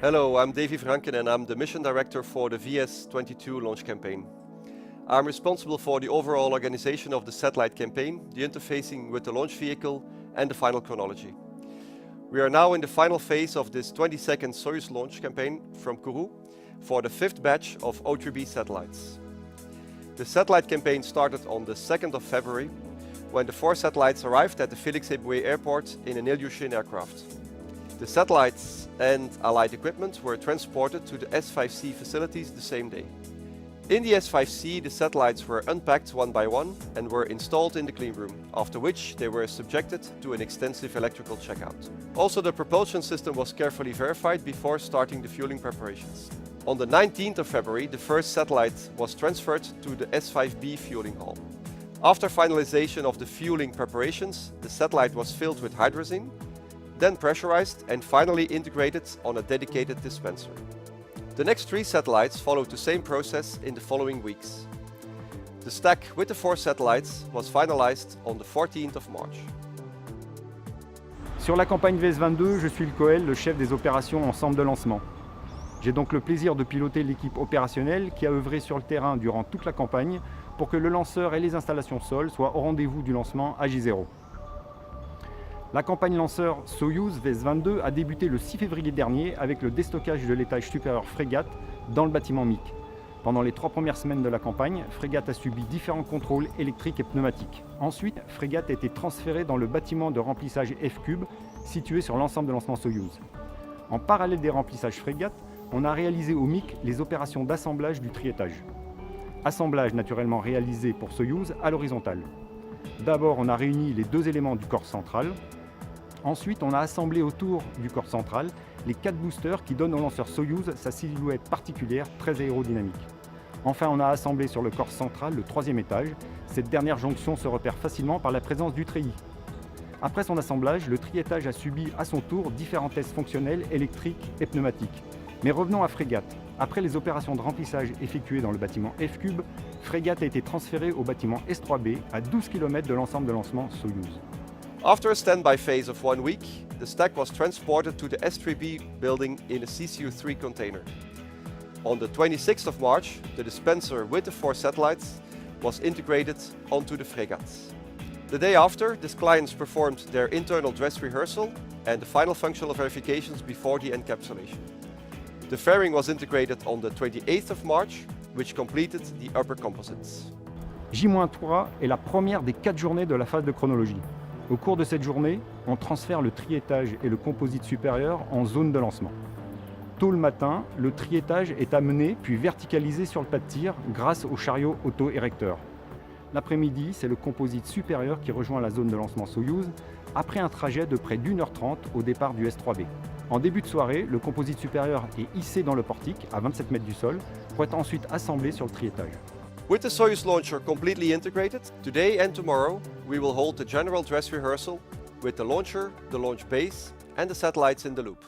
Hello, I'm Davy Franken and I'm the Mission Director for the VS22 launch campaign. I'm responsible for the overall organization of the satellite campaign, the interfacing with the launch vehicle and the final chronology. We are now in the final phase of this 22nd Soyuz launch campaign from Kourou for the 5th batch of O3b satellites. The satellite campaign started on the 2nd of February when the 4 satellites arrived at the Félix Éboué airport in an Ilyushin aircraft. The satellites and allied equipment were transported to the S5C facilities the same day. In the S5C, the satellites were unpacked one by one and were installed in the clean room, after which they were subjected to an extensive electrical checkout. Also, the propulsion system was carefully verified before starting the fueling preparations. On the 19th of February, the first satellite was transferred to the S5B fueling hall. After finalization of the fueling preparations, the satellite was filled with hydrazine, then pressurized and finally integrated on a dedicated dispenser. The next 3 satellites followed the same process in the following weeks. The stack with the 4 satellites was finalized on the 14th of March. Sur la campagne VS22, je suis le Coel, le chef des opérations en centre de lancement. J'ai donc le plaisir de piloter l'équipe opérationnelle qui a œuvré sur le terrain durant toute la campagne pour que le lanceur et les installations sol soient au rendez-vous du lancement à J0. La campagne lanceur Soyuz VS22 a débuté le 6 février dernier avec le déstockage de l'étage supérieur Frégate dans le bâtiment MIC. Pendant les 3 premières semaines de la campagne, Frégate a subi différents contrôles électriques et pneumatiques. Ensuite, Frégate a été transférée dans le bâtiment de remplissage F-Cube situé sur l'ensemble de lancement Soyuz. En parallèle des remplissages Frégate, on a réalisé au MIC les opérations d'assemblage du triétage. Assemblage naturellement réalisé pour Soyuz à l'horizontale. D'abord, on a réuni les 2 éléments du corps central. Ensuite, on a assemblé autour du corps central les 4 boosters qui donnent au lanceur Soyuz sa silhouette particulière très aérodynamique. Enfin, on a assemblé sur le corps central le 3e étage. Cette dernière jonction se repère facilement par la présence du treillis. Après son assemblage, le triétage a subi à son tour différents tests fonctionnels, électriques et pneumatiques. Mais revenons à Frégate. Après les opérations de remplissage effectuées dans le bâtiment F-Cube, Frégate a été transférée au bâtiment S3B à 12 km de l'ensemble de lancement Soyuz. After a standby phase of 1 week, the stack was transported to the S3B building in a CCU-3 container. On the 26th of March, the dispenser with the 4 satellites was integrated onto the Fregates. The day after, the clients performed their internal dress rehearsal and the final functional verifications before the encapsulation. The fairing was integrated on the 28th of March, which completed the upper composites. J-3 est la première des 4 journées de la phase de chronologie. Au cours de cette journée, on transfère le triétage et le composite supérieur en zone de lancement. Tôt le matin, le triétage est amené puis verticalisé sur le pas de tir grâce au chariot auto-érecteur. L'après-midi, c'est le composite supérieur qui rejoint la zone de lancement Soyuz après un trajet de près d'1h30 au départ du S3B. En début de soirée, le composite supérieur est hissé dans le portique à 27 mètres du sol pour être ensuite assemblé sur le triétage. With the Soyuz launcher completely integrated, today and tomorrow we will hold the general dress rehearsal with the launcher, the launch base and the satellites in the loop.